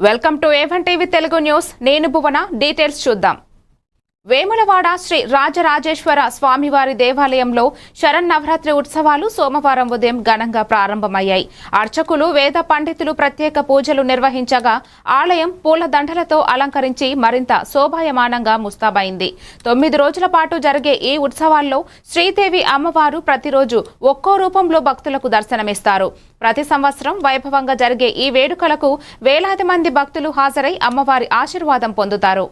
Welcome to A1 TV Telugu news. నేను భువన. Details చూద్దాం. వేములవాడ శ్రీ రాజరాజేశ్వర స్వామివారి దేవాలయంలో శరన్నవరాత్రి ఉత్సవాలు సోమవారం ఉదయం ఘనంగా ప్రారంభమయ్యాయి. అర్చకులు, వేద పండితులు ప్రత్యేక పూజలు నిర్వహించగా ఆలయం పూల దండలతో అలంకరించి మరింత శోభాయమానంగా ముస్తాబైంది. 9 రోజుల పాటు జరిగే ఈ ఉత్సవాల్లో శ్రీదేవి అమ్మవారు ప్రతిరోజు ఒక్కో రూపంలో భక్తులకు దర్శనమిస్తారు. ప్రతి సంవత్సరం వైభవంగా జరిగే ఈ వేడుకలకు వేలాది మంది భక్తులు హాజరై అమ్మవారి ఆశీర్వాదం పొందుతారు.